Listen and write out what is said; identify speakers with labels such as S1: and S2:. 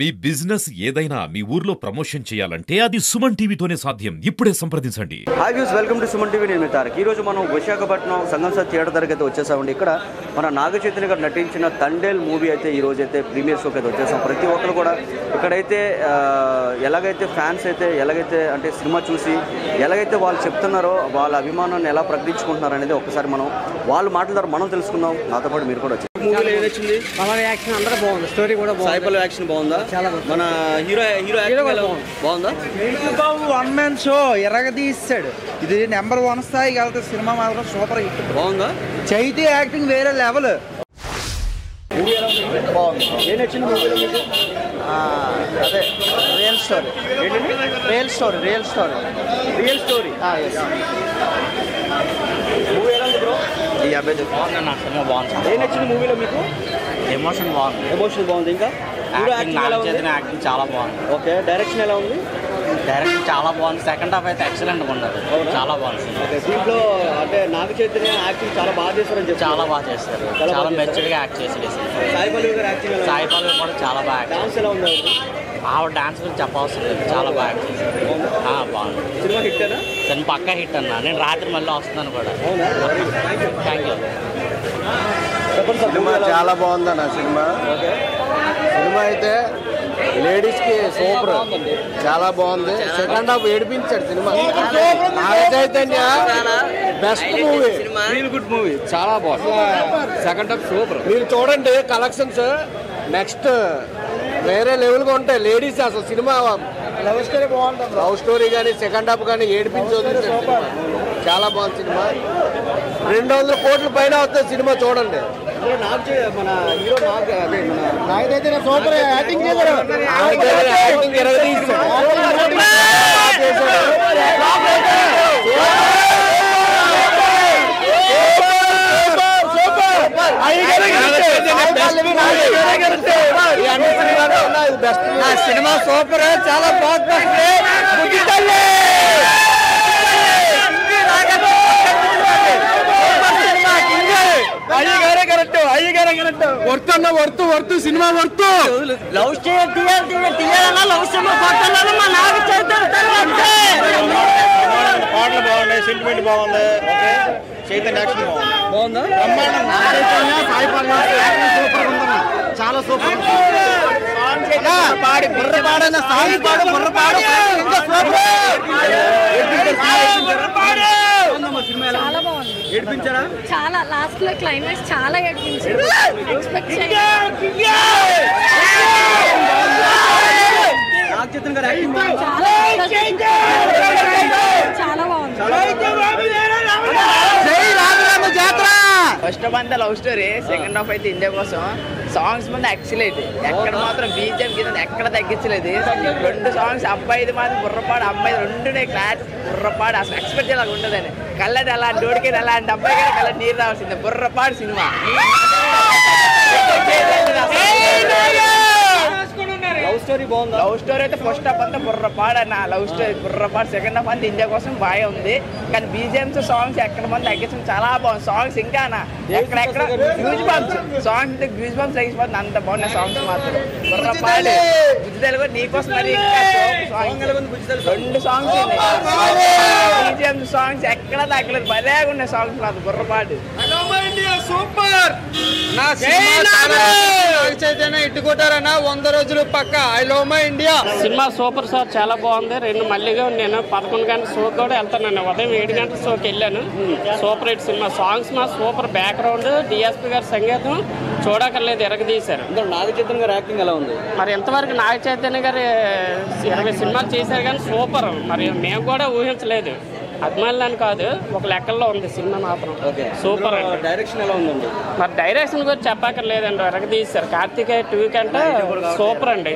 S1: మీ business ఏదైనా మీ ఊర్లో promotion చేయాలంటే అది సుమన్ టీవీతోనే సాధ్యం. ఇప్పుడే సంప్రదించండి.
S2: Hi views, welcome to Suman TV. నేను తారక్. ఈ రోజు మనం విశాఖపట్నం సంగం సార్ థియేటర్ దగ్గర అయితే వచ్చేసామండి. ఇక్కడ మన నాగ చైతన్య గారు నటించిన తండేల్ మూవీ అయితే ఈ రోజు అయితే ప్రీమియర్ షోకి అయితే వచ్చేసాం. ప్రతి ఒక్కరు కూడా ఇక్కడైతే ఎలాగైతే ఫ్యాన్స్ అయితే అంటే సినిమా చూసి ఎలాగైతే వాళ్ళు చెప్తున్నారో వాళ్ళ అభిమానాన్ని ఎలా ప్రకటించుకుంటున్నారు అనేది ఒకసారి మనం వాళ్ళ మాటల ద్వారా మనం తెలుసుకుందాం. నాతో పాటు మీరు కూడా వచ్చి మూవీలో ఏం వచ్చింది?
S3: యాక్షన్ అందరూ బాగుంది, స్టోరీ కూడా బాగుంది.
S2: సాయిపల్ యాక్షన్ బాగుందా?
S3: చాలా
S2: మన హీరో బాగుందా?
S3: బాబు వన్ మ్యాన్ షో ఎరగదీసాడు. ఇది నెంబర్ 1 స్థాయికి వెళ్తే సినిమా మాత్రం సూపర్ హిట్.
S2: బాగుందా?
S3: చైతీ యాక్టింగ్ వేరే లెవెల్.
S2: బాగుంది. ఏం నచ్చింది మూవీలో మీకు?
S3: అదే real story. Real story
S2: movie ఎలా ఉంది బ్రో?
S4: బాగుంది.
S2: ఏం నచ్చింది మూవీలో మీకు?
S4: ఎమోషన్
S2: బాగుంది. ఇంకా
S4: యాక్టింగ్ చాలా బాగుంది.
S2: ఓకే, డైరెక్షన్ ఎలా ఉంది?
S4: డైరెక్షన్ చాలా బాగుంది. సెకండ్ హాఫ్ అయితే ఎక్సలెంట్ ఉన్నది. చాలా బాగుంది.
S2: ఓకే, దీంట్లో అంటే నాగ చైతన్య యాక్టింగ్ చాలా బాగా చేస్తారని చెప్పి
S4: చాలా బాగా చేస్తారు. చాలా మెచ్యూర్గా యాక్ట్ చేశారు.
S2: సాయిపల్లి గారు యాక్టింగ్ ఎలా?
S4: సాయిపల్లి కూడా చాలా బాగా
S2: డాన్స్ ఎలా ఉంది?
S4: ఆవిడ డాన్స్ గురించి చెప్పవసరం లేదు. చాలా బాగా యాక్ట్ చేశారు. బాగుంది.
S2: సినిమా హిట్ అనా?
S4: తను పక్కా హిట్ అన్నా. నేను రాత్రి మళ్ళీ వస్తున్నాను కూడా.
S2: అవునా?
S4: Thank you.
S3: సినిమా చాలా బాగుందన్న. సినిమా అయితే లేడీస్కి సూపర్, చాలా బాగుంది. సెకండ్ హాఫ్ ఏడిపించాడు సినిమా. Naga Chaitanya best movie,
S2: feel good movie.
S3: చాలా బాగుంది. Second half super. మీరు చూడండి కలెక్షన్స్ నెక్స్ట్ వేరే లెవెల్గా ఉంటాయి. లేడీస్ అసలు సినిమా లవ్ స్టోరీ బాగుంటుంది. లవ్ స్టోరీ కానీ సెకండ్ హాఫ్ కానీ ఏడిపించదు. చాలా బాగుంది సినిమా. 200 కోట్ల పైన వస్తుంది సినిమా. చూడండి.
S2: మన hero
S3: Naga Chaitanya super acting చేశారు. యాక్టింగ్ ఎరగదీశాడు. సినిమా సూపర్, చాలా బాగుంది. వర్తు సినిమా వర్తు.
S2: లవ్ తీయాలన్నా లవ్ సినిమా కొట్టాలన్నా మా నాగ
S3: పాటలు బాగున్నాయి, సెంటిమెంట్ బాగుంది. చైతన్య యాక్షన్ బాగుందా? చాలా సూపర్.
S5: చాలా బాగుంది.
S2: ఏడిపించారా?
S5: చాలా లాస్ట్ లో క్లైమాక్స్ చాలా ఏడిపించారు. ఎక్స్పెక్ట్
S2: నాగ చైతన్య గారు యాక్టింగ్
S5: చాలా బాగుంది.
S6: ఫస్ట్ హాఫ్ అంతా లవ్ స్టోరీ, సెకండ్ హాఫ్ అయితే ఇండియా కోసం. సాంగ్స్ ముందు ఎక్సలెంట్. ఎక్కడ మాత్రం బీజిఎం కింద ఎక్కడ తగ్గించలేదు. 2 సాంగ్స్, అబ్బాయిది మాత్రం బుర్రపాడు, అమ్మాయి 2 క్లాస్ బుర్రపాడు. అసలు ఎక్స్పెక్ట్ చేయాలి ఉండదని. కళ్ళది అలాంటి ఓడికి అలాంటి అబ్బాయి కానీ కళ్ళ నీరు రావాల్సిందే. బుర్రపాడు సినిమా.
S2: లవ్ స్టోరీ బాగుందా?
S6: లవ్ స్టోరీ అయితే ఫస్ట్ హాఫ్ అంతా బుర్రపాడు అన్న. లవ్ స్టోరీ బుర్రపాడు. సెకండ్ హాఫ్ అంతా ఇండియా కోసం బాగా ఉంది. కానీ బీజిఎంస్ సాంగ్స్ ఎక్కడ మంది తగ్గించడం చాలా బాగుంది. సాంగ్స్ ఇంకా ఎక్కడెక్కడ గ్యూజ్ బంప్స్ సాంగ్స్, గ్యూజ్ బంప్స్ తగ్గిపోతుంది. అంత బాగున్నాయి సాంగ్స్ మాత్రం. బుర్రపాడు బుజ్జిదలు కూడా నీకోసం మరి ఇంకా 2 సాంగ్స్ బీజిఎం సాంగ్స్ ఎక్కడ తగ్గలేదు. భలేగా ఉన్నాయి సాంగ్స్ మాత్రం. బుర్రపాడు
S3: సూపర్. చైతన్య ఇట్టుకుంటారన్న 100 రోజులు పక్క. I love my India.
S7: Cinema super sir, చాలా బాగుంది. 2 మళ్ళీగా నేను 11 గంటల షోకి కూడా వెళ్తాను. ఉదయం 7 గంటల షోకి వెళ్ళాను. Super hit cinema. సాంగ్స్ మా సూపర్. బ్యాక్గ్రౌండ్ డిఎస్పీ గారి సంగీతం చూడకర్లేదు, ఎరగదీశారు.
S2: నాగ చైతన్య గారు యాక్టింగ్ ఎలా ఉంది?
S7: మరి ఎంతవరకు నాగ చైతన్య గారు 20 సినిమాలు చేశారు కానీ సూపర్. మరి మేము కూడా ఊహించలేదు. అభిమానులని కాదు, ఒక లెక్కల్లో ఉంది సినిమా మాత్రం. సూపర్ అండి.
S2: డైరెక్షన్ ఎలా ఉందండి?
S7: మరి డైరెక్షన్ గురించి చెప్పక్కర్లేదండి, ఎరగదీశారు. కార్తికేయ 2 కంటే సూపర్ అండి.